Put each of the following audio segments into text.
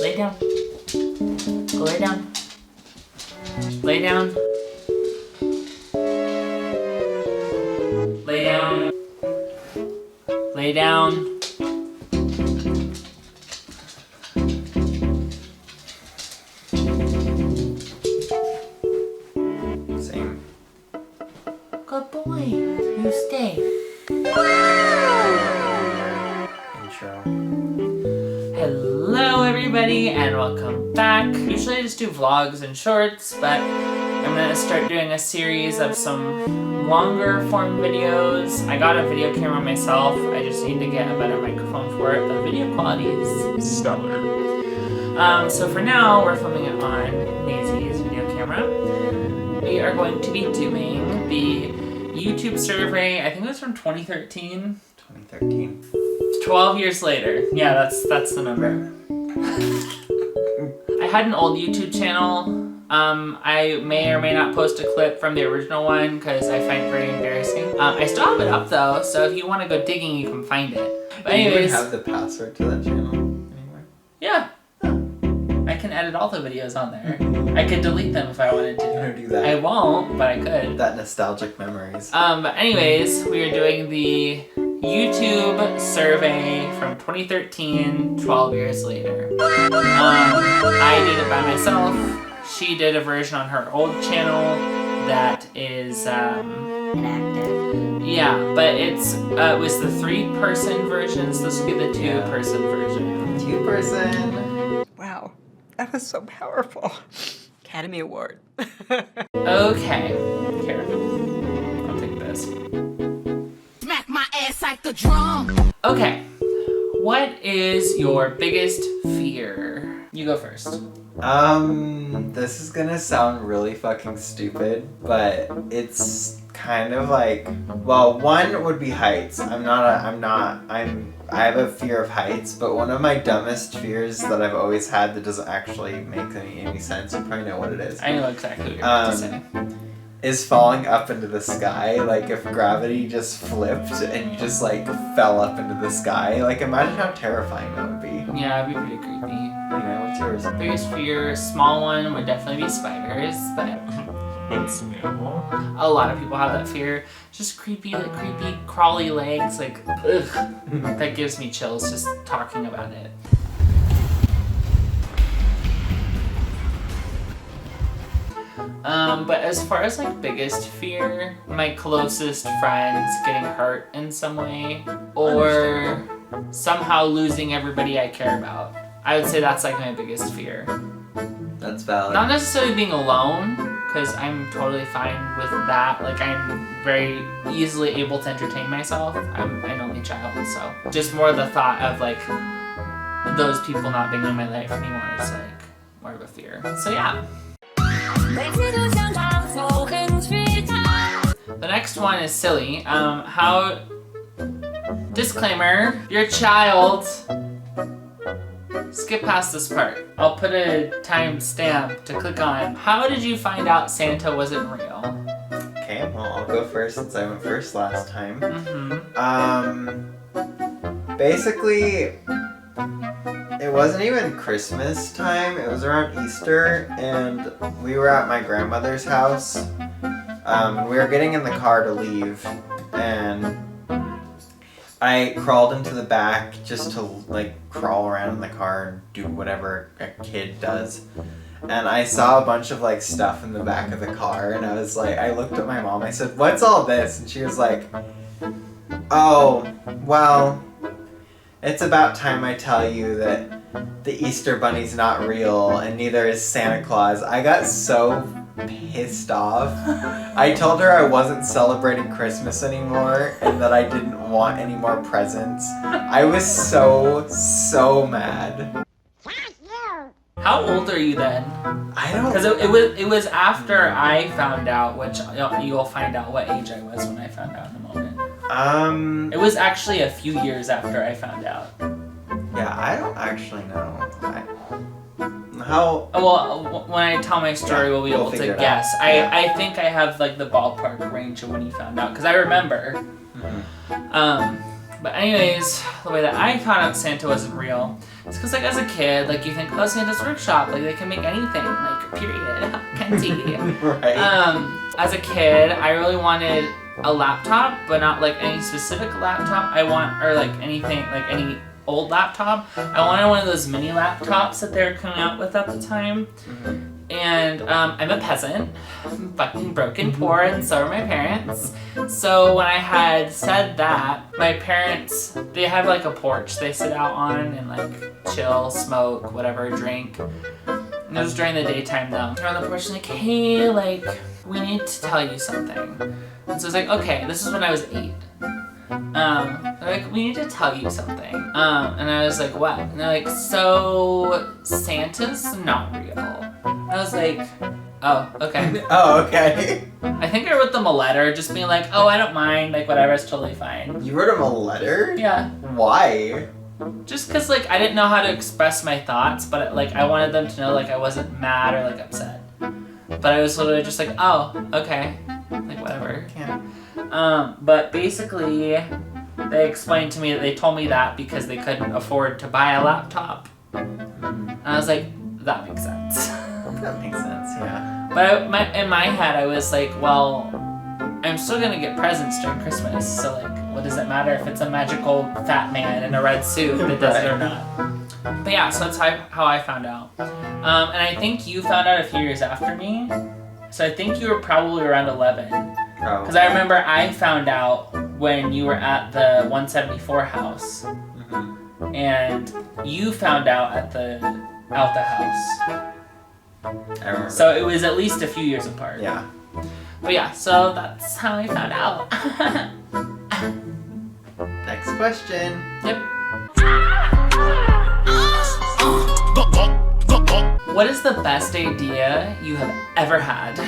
Lay down. Go lay down. Lay down. Lay down. Lay down. Same. Good boy. You stay. Intro. Hello everybody and welcome back. Usually I just do vlogs and shorts, but I'm gonna start doing a series of some longer form videos. I got a video camera myself. I just need to get a better microphone for it. The video quality is stellar. So for now, we're filming it on Maisie's video camera. We are going to be doing the YouTube survey. I think it was from 2013. 2013. 12 years later. Yeah, that's the number. I had an old YouTube channel. I may or may not post a clip from the original one because I find it very embarrassing. I still have it up though, so if you want to go digging, you can find it. But anyways, Do you even have the password to that channel anymore? Yeah. I can edit all the videos on there. I could delete them if I wanted to. I'm gonna do that. I won't, but I could. That nostalgic memories. But anyways, we are doing the YouTube survey from 2013, 12 years later. I did it by myself. She did a version on her old channel that is inactive. Yeah, but it was the 3-person version, so this will be the 2-person version. 2-person. Wow, that was so powerful. Academy Award. Okay, here. I'll take this. Smack my ass like the drum. Okay, what is your biggest fear? You go first. This is gonna sound really fucking stupid, but it's kind of like, well, one would be heights. I have a fear of heights, but one of my dumbest fears that I've always had that doesn't actually make any sense, you probably know what it is. I know exactly what you're about to say. Is falling up into the sky. Like if gravity just flipped and you just like fell up into the sky. Like imagine how terrifying that would be. Yeah, it'd be pretty creepy. Anyway, what's yours? Biggest fear, small one would definitely be spiders, but It's new. a lot of people have that fear. Just creepy crawly legs, like ugh. That gives me chills just talking about it. But as far as like biggest fear, my closest friends getting hurt in some way, or somehow losing everybody I care about. I would say that's like my biggest fear. That's valid. Not necessarily being alone, because I'm totally fine with that. Like I'm very easily able to entertain myself. I'm an only child, so just more the thought of like those people not being in my life anymore is like more of a fear. So yeah. The next one is silly. Disclaimer, your child. Skip past this part. I'll put a timestamp to click on. How did you find out Santa wasn't real? Okay, well I'll go first since I went first last time. Basically, it wasn't even Christmas time, it was around Easter, and we were at my grandmother's house. We were getting in the car to leave, and I crawled into the back just to like crawl around in the car and do whatever a kid does. And I saw a bunch of like stuff in the back of the car, and I was like, I looked at my mom, I said, "What's all this?" And she was like, "Oh, well, it's about time I tell you that the Easter Bunny's not real, and neither is Santa Claus." I got so pissed off. I told her I wasn't celebrating Christmas anymore, and that I didn't want any more presents. I was so mad. How old are you then? I don't... Because it was after I found out, which you'll find out what age I was when I found out in a moment. It was actually a few years after I found out. Yeah, I don't actually know. How... Well, when I tell my story, we'll be able to guess. I think I have like the ballpark range of when you found out, because I remember. But anyways, the way that I found out Santa wasn't real is because, like, as a kid, like, you think, oh, Santa's workshop, like, they can make anything, like, period, Kenty. Right. As a kid, I really wanted a laptop, but not, like, any specific laptop. Or, like, anything, like, any old laptop. I wanted one of those mini laptops that they were coming out with at the time. And I'm a peasant. I'm fucking broken poor, and so are my parents. So when I had said that, my parents, they have like a porch they sit out on and like chill, smoke, whatever, drink. And it was during the daytime though. They're on the porch and like, hey, like, we need to tell you something. And so I was like, okay, this is when I was 8. They're like, we need to tell you something. And I was like, what? And they're like, so Santa's not real. And I was like, oh, okay. Oh, okay. I think I wrote them a letter just being like, oh, I don't mind, like whatever, it's totally fine. You wrote him a letter? Yeah. Why? Just cause like I didn't know how to express my thoughts, but like I wanted them to know like I wasn't mad or like upset. But I was literally just like, oh, okay. Like whatever. But basically, they explained to me that they told me that because they couldn't afford to buy a laptop. And I was like, that makes sense. That makes sense, yeah. But in my head, I was like, well, I'm still gonna get presents during Christmas, so like, what does it matter if it's a magical fat man in a red suit that does it or not? But yeah, so that's how I found out. And I think you found out a few years after me. So I think you were probably around 11. Because I remember I found out when you were at the 174 house. And you found out at the house. I remember. So it was at least a few years apart. Yeah. But yeah, so that's how I found out. Next question. Yep. What is the best idea you have ever had?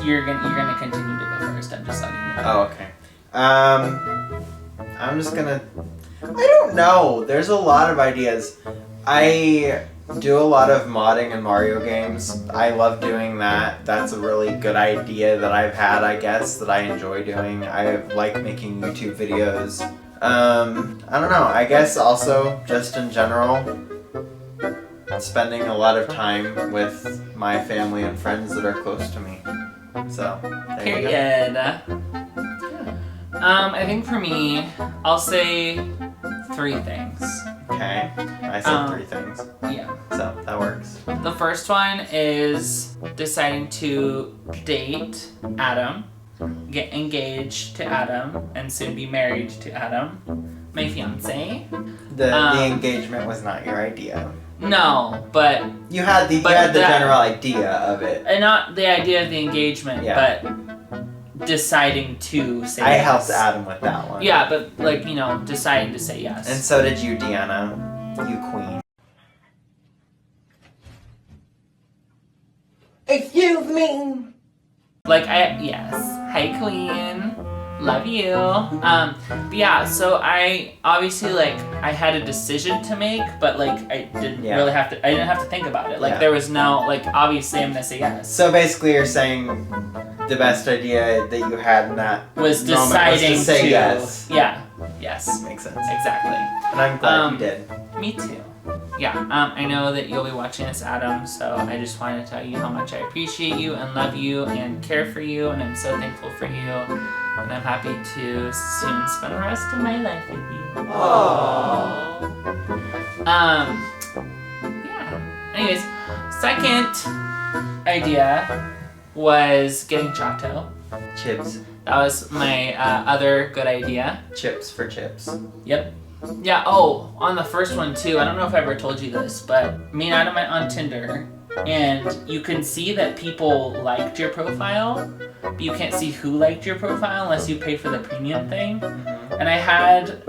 You're gonna continue to go first. I'm just letting you know. Oh, okay. I'm just gonna. I don't know. There's a lot of ideas. I do a lot of modding in Mario games. I love doing that. That's a really good idea that I've had, I guess, that I enjoy doing. I like making YouTube videos. I don't know. I guess also, just in general, spending a lot of time with my family and friends that are close to me. So, there you go. Period. I think for me, I'll say 3 things. Okay, I said 3 things. Yeah. So, that works. The first one is deciding to date Adam, get engaged to Adam, and soon be married to Adam, my fiance. The engagement was not your idea. No, but You had the general idea of it. and not the idea of the engagement, Yeah. but deciding to say I yes. helped Adam with that one. Yeah, but like, deciding to say yes. And so did you, Deanna. You queen. Excuse me. Like, yes. Hi, queen. Love you. But yeah, so I obviously, like, I had a decision to make, but, like, I didn't really have to, I didn't have to think about it. Like, there was no, like, obviously I'm gonna say yes. So basically you're saying the best idea that you had in that Was moment deciding was to say yes. Yeah. Yes. Makes sense. Exactly. And I'm glad you did. Me too. Yeah, I know that you'll be watching this, Adam, so I just wanted to tell you how much I appreciate you and love you and care for you, and I'm so thankful for you, and I'm happy to soon spend the rest of my life with you. Aww. Yeah. Anyways, second idea was getting Chato. Chips. That was my other good idea. Chips for chips. Yep. Yeah, on the first one too, I don't know if I ever told you this, but me and Adam went on Tinder, and you can see that people liked your profile, but you can't see who liked your profile unless you pay for the premium thing. And I had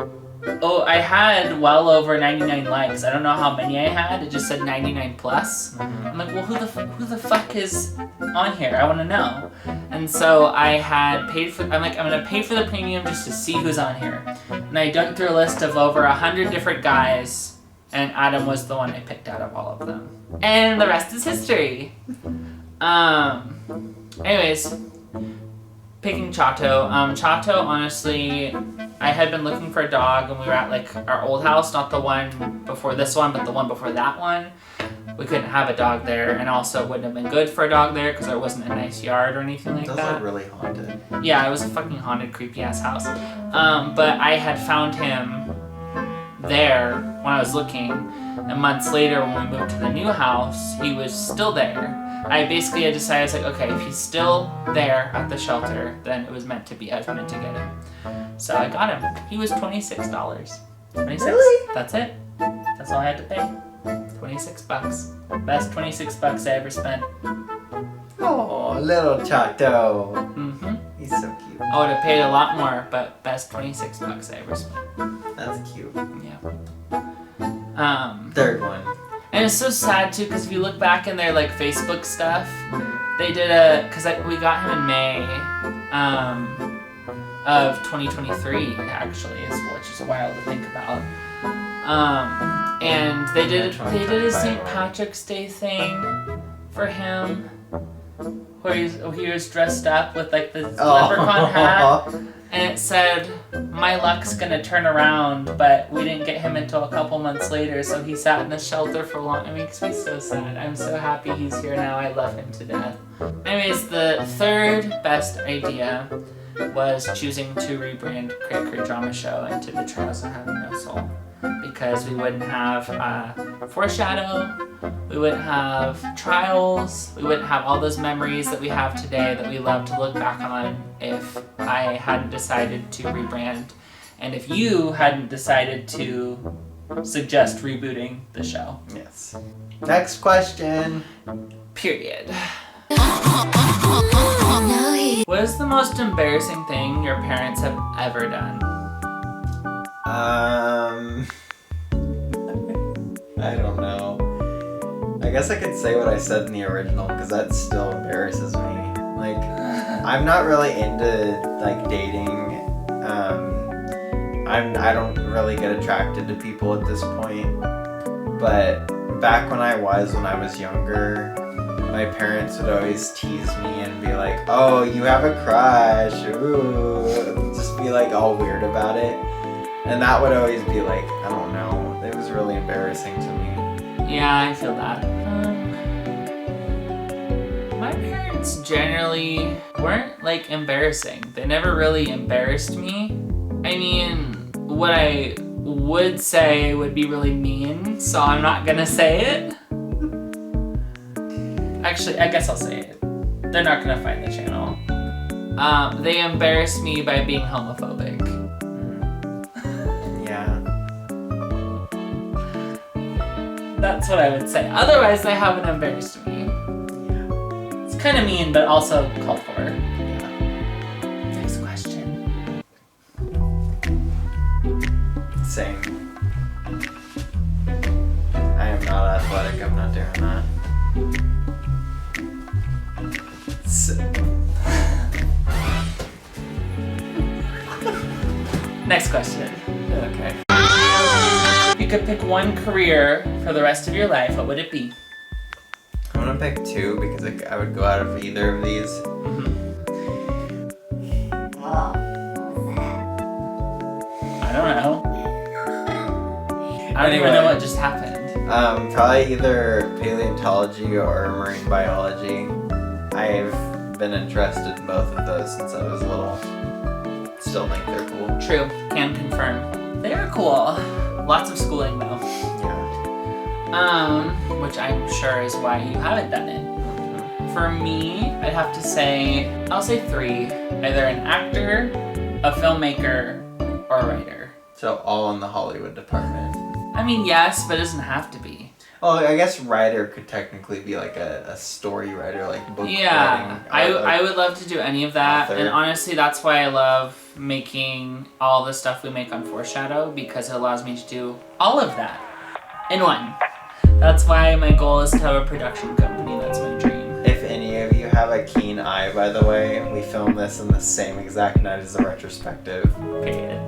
well over 99 likes. I don't know how many I had, it just said 99 plus. I'm like, well, who the fuck is on here? I want to know. And so I had paid for, I'm like, I'm gonna pay for the premium just to see who's on here. And I dug through a list of over 100 different guys, and Adam was the one I picked out of all of them. And the rest is history. Anyways, picking Chato. Chato, honestly, I had been looking for a dog when we were at like our old house, not the one before this one, but the one before that one. We couldn't have a dog there, and also it wouldn't have been good for a dog there because there wasn't a nice yard or anything like Those that. are really haunted. Yeah, it was a fucking haunted, creepy ass house. But I had found him there when I was looking, and months later when we moved to the new house, he was still there. I basically had decided, I was like, okay, if he's still there at the shelter, then it was meant to be. I was meant to get him. So I got him. He was $26. 26. Really? That's it. That's all I had to pay. $26. Best $26 I ever spent. Oh, little Chato. Mm-hmm. He's so cute. I would have paid a lot more, but best $26 I ever spent. That's cute. Yeah. Third one. And it's so sad too, because if you look back in their like Facebook stuff, they did because we got him in May of 2023 actually, which is wild to think about. And they did a St. Patrick's Day thing for him, where he was dressed up with like the leprechaun hat, and it said, "My luck's gonna turn around," but we didn't get him until a couple months later, so he sat in the shelter for long. It makes me so sad. I'm so happy he's here now. I love him to death. Anyways, the third best idea was choosing to rebrand Cray Drama Show into The Trials of Having No Soul. Because we wouldn't have foreshadow, we wouldn't have trials, we wouldn't have all those memories that we have today that we love to look back on if I hadn't decided to rebrand, and if you hadn't decided to suggest rebooting the show. Yes. Next question. Period. What is the most embarrassing thing your parents have ever done? I don't know. I guess I could say what I said in the original because that still embarrasses me. Like, I'm not really into like dating. I don't really get attracted to people at this point. But back when I was younger, my parents would always tease me and be like, "Oh, you have a crush." Ooh, just be like all weird about it. And that would always be like, I don't know, it was really embarrassing to me. Yeah, I feel that. My parents generally weren't like embarrassing. They never really embarrassed me. I mean, what I would say would be really mean, so I'm not gonna say it. Actually, I guess I'll say it. They're not gonna find the channel. They embarrassed me by being homophobic. That's what I would say. Otherwise, they haven't embarrassed me. Yeah. It's kind of mean, but also called for. Yeah. Next question. Same. I am not athletic. I'm not doing that. Next question. Okay. You could pick one career for the rest of your life. What would it be? I'm gonna pick two because I would go out of either of these. I don't know. I don't even know what just happened. Probably either paleontology or marine biology. I've been interested in both of those since I was little. Still think they're cool. True. Can confirm. They are cool. Lots of schooling though. Yeah. Which I'm sure is why you haven't done it. For me, I'd have to say, I'll say three. Either an actor, a filmmaker, or a writer. So all in the Hollywood department. I mean, yes, but it doesn't have to be. Oh, I guess writer could technically be like a story writer, like book Yeah, writing. I would love to do any of that. Author. And honestly, that's why I love making all the stuff we make on Foreshadow, because it allows me to do all of that in one. That's why my goal is to have a production company. That's my dream. If any of you have a keen eye, by the way, we filmed this in the same exact night as the retrospective. Period.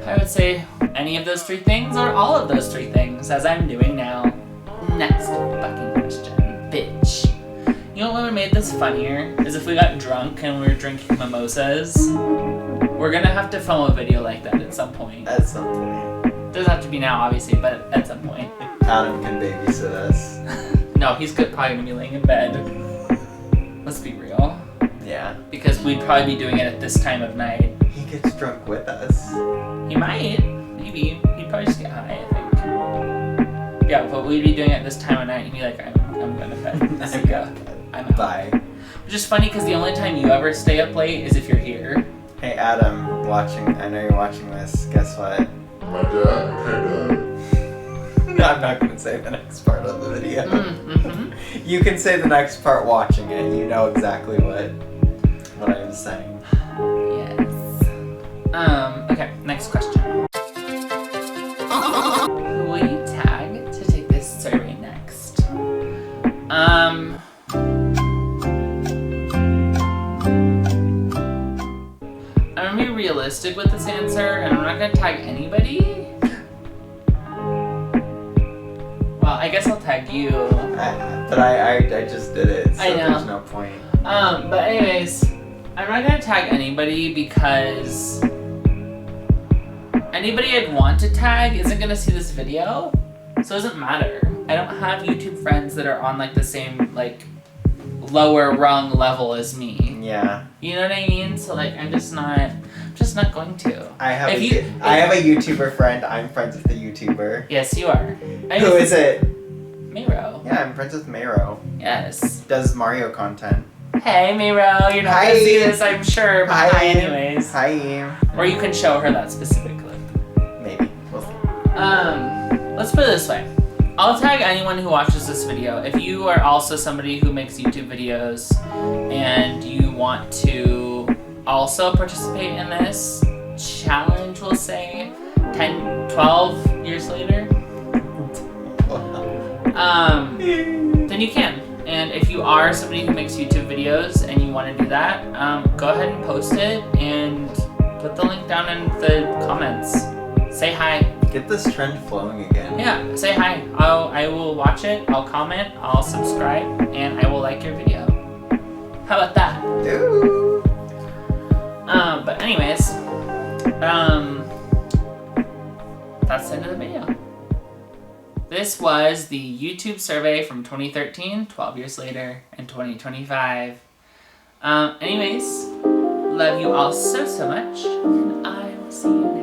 I would say any of those three things or all of those three things, as I'm doing now. Next fucking question, bitch. You know what would have made this funnier? Is if we got drunk and we were drinking mimosas. We're gonna have to film a video like that at some point. At some point. Doesn't have to be now, obviously, but at some point. Adam can babysit us. No, he's probably gonna be laying in bed. Let's be real. Yeah. Because we'd probably be doing it at this time of night. He gets drunk with us. He might. Maybe. He'd probably just get high, I think. Yeah, but we'd be doing it this time of night and he'd be like, I'm going to bed. See ya. I'm out. Bye. Which is funny because the only time you ever stay up late is if you're here. Hey Adam, I know you're watching this. Guess what? My dad, hey dad. No, I'm not going to say the next part of the video. Mm-hmm. You can say the next part watching it. You know exactly what I'm saying. Yes. Okay, next question. Who will you tag to take this survey next? I'm gonna be realistic with this answer, and I'm not gonna tag anybody. Well, I guess I'll tag you. But I just did it, so I know. there's no point. But anyways, I'm not gonna tag anybody because anybody I'd want to tag isn't gonna see this video, so it doesn't matter. I don't have YouTube friends that are on like the same like lower rung level as me. Yeah. You know what I mean? So like I'm just not going to. I have a YouTuber friend. I'm friends with a YouTuber. Yes, you are. Who is it? Miro. Yeah, I'm friends with Mero. Yes. Does Mario content. Hey Miro, you're not Hi. gonna see this, I'm sure, but hi anyways. Hi. Or you can show her that specific clip. Maybe. We'll see. Let's put it this way. I'll tag anyone who watches this video. If you are also somebody who makes YouTube videos and you want to also participate in this challenge, we'll say 10, 12 years later, then you can. And if you are somebody who makes YouTube videos and you want to do that, go ahead and post it and put the link down in the comments. Say hi. Get this trend flowing again. Yeah, say hi. I will watch it, I'll comment, I'll subscribe, and I will like your video. How about that? Ooh. But anyways, that's the end of the video. This was the YouTube survey from 2013, 12 years later, and 2025. Anyways, love you all so much, and I will see you